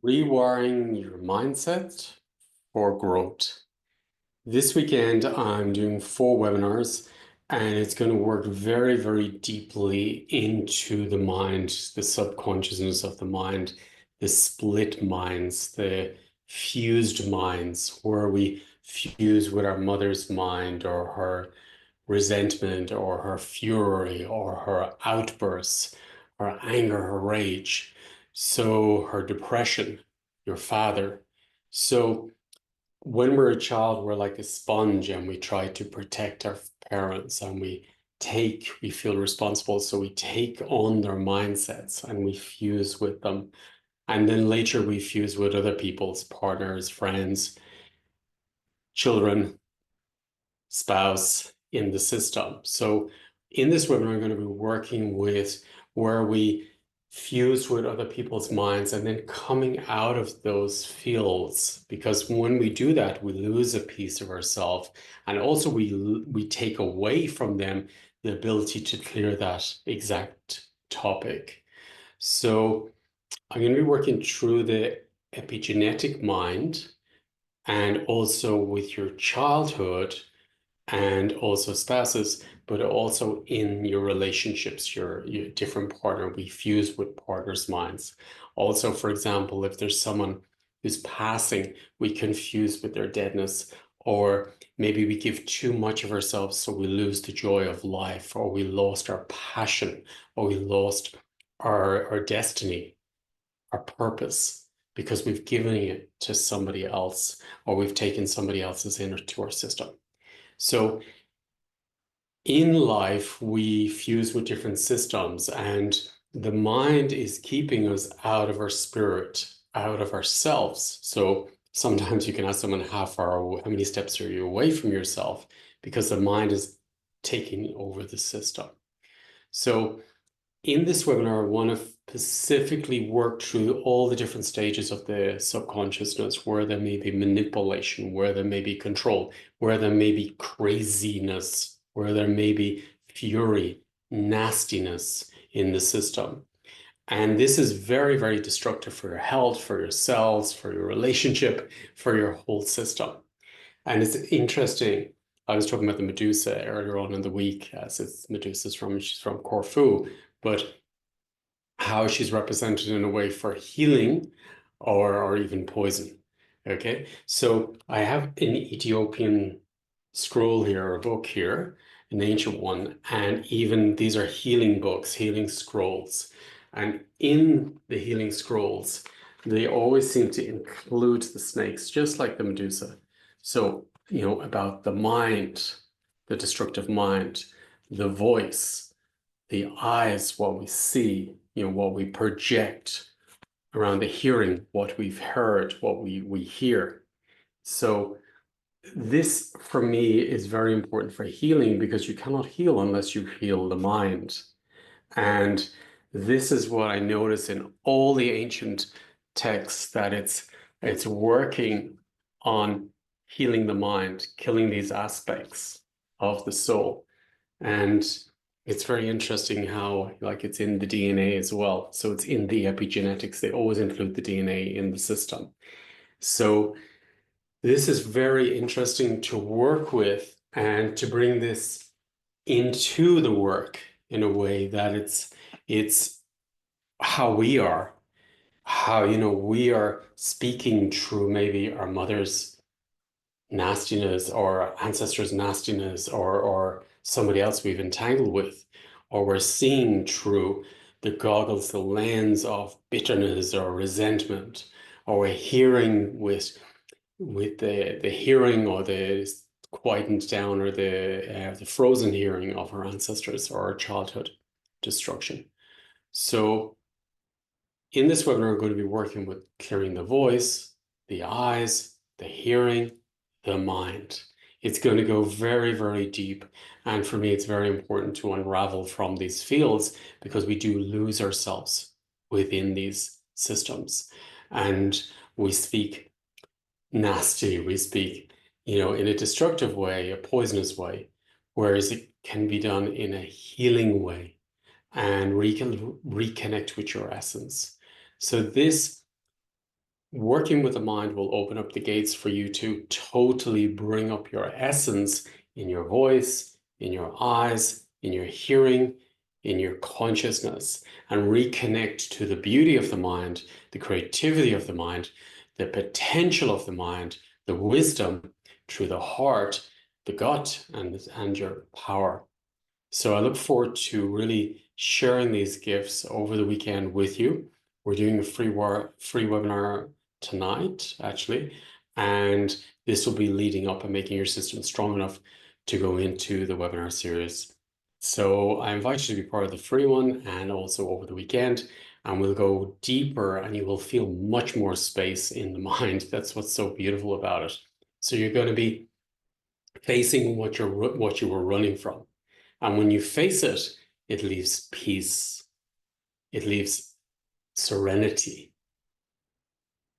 Rewiring your mindset for growth. This weekend, I'm doing 4 webinars, and it's going to work very, very deeply into the mind, the subconsciousness of the mind, the split minds, the fused minds, where we fuse with our mother's mind or her resentment or her fury or her outbursts, her anger, her rage. So her depression, your father. So when we're a child, we're like a sponge and we try to protect our parents and we feel responsible. So we take on their mindsets and we fuse with them. And then later we fuse with other people's partners, friends, children, spouse in the system. So in this webinar, I'm going to be working with where we fuse with other people's minds and then coming out of those fields. Because when we do that, we lose a piece of ourselves. And also we take away from them the ability to clear that exact topic. So I'm going to be working through the epigenetic mind and also with your childhood and also spouses, but also in your relationships, your different partner. We fuse with partners' minds. Also, for example, if there's someone who's passing, we confuse with their deadness, or maybe we give too much of ourselves, so we lose the joy of life, or we lost our passion, or we lost our destiny, our purpose, because we've given it to somebody else, or we've taken somebody else's into our system. So in life, we fuse with different systems, and the mind is keeping us out of our spirit, out of ourselves. So sometimes you can ask someone, how many steps are you away from yourself? Because the mind is taking over the system. So in this webinar, I want to specifically work through all the different stages of the subconsciousness, where there may be manipulation, where there may be control, where there may be craziness, where there may be fury, nastiness in the system. And this is very, very destructive for your health, for your cells, for your relationship, for your whole system. And it's interesting. I was talking about the Medusa earlier on in the week, as she's from Corfu, but how she's represented in a way for healing or even poison. Okay, so I have an Ethiopian scroll here, a book here, an ancient one, and even these are healing books, healing scrolls. And in the healing scrolls, they always seem to include the snakes, just like the Medusa. So, about the mind, the destructive mind, the voice, the eyes, what we see, what we project, around the hearing, what we've heard, what we hear. So this, for me, is very important for healing, because you cannot heal unless you heal the mind. And this is what I notice in all the ancient texts, that it's working on healing the mind, killing these aspects of the soul. And it's very interesting how, like, it's in the DNA as well. So it's in the epigenetics. They always include the DNA in the system. So this is very interesting to work with and to bring this into the work in a way that it's how we are, how, we are speaking through maybe our mother's nastiness or ancestors' nastiness, or somebody else we've entangled with, or we're seeing through the goggles, the lens of bitterness or resentment, or we're hearing with the hearing or the quietened down or the frozen hearing of our ancestors or our childhood destruction. So in this webinar, we're going to be working with clearing the voice, the eyes, the hearing, the mind. It's going to go very, very deep. And for me, it's very important to unravel from these fields, because we do lose ourselves within these systems. And we speak nasty, we speak, in a destructive way, a poisonous way, whereas it can be done in a healing way and reconnect with your essence. So this working with the mind will open up the gates for you to totally bring up your essence in your voice, in your eyes, in your hearing, in your consciousness, and reconnect to the beauty of the mind, the creativity of the mind, the potential of the mind, the wisdom through the heart, the gut, and your power. So I look forward to really sharing these gifts over the weekend with you. We're doing a free webinar tonight, actually, and this will be leading up and making your system strong enough to go into the webinar series. So I invite you to be part of the free one and also over the weekend, and we'll go deeper and you will feel much more space in the mind. That's what's so beautiful about it. So you're going to be facing what you were running from. And when you face it, it leaves peace, it leaves serenity.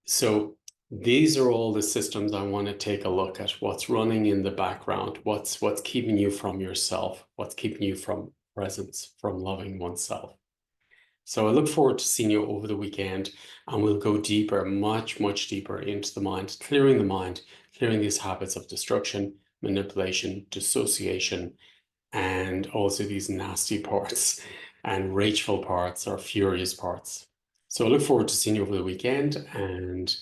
So these are all the systems I want to take a look at. What's running in the background? What's keeping you from yourself? What's keeping you from presence, from loving oneself? So I look forward to seeing you over the weekend, and we'll go deeper, much, much deeper into the mind, clearing these habits of destruction, manipulation, dissociation, and also these nasty parts and rageful parts or furious parts. So I look forward to seeing you over the weekend and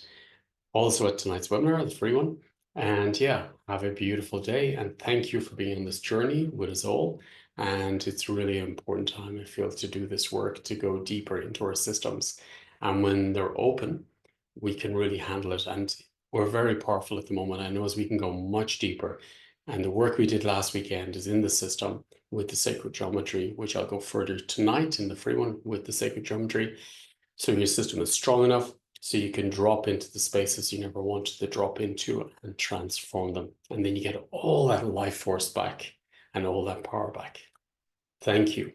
also at tonight's webinar, the free one. And yeah, have a beautiful day. And thank you for being on this journey with us all. And it's really an important time, I feel, to do this work, to go deeper into our systems. And when they're open, we can really handle it. And we're very powerful at the moment. I know as we can go much deeper. And the work we did last weekend is in the system with the sacred geometry, which I'll go further tonight in the free one with the sacred geometry. So your system is strong enough so you can drop into the spaces you never wanted to drop into and transform them. And then you get all that life force back and all that power back. Thank you.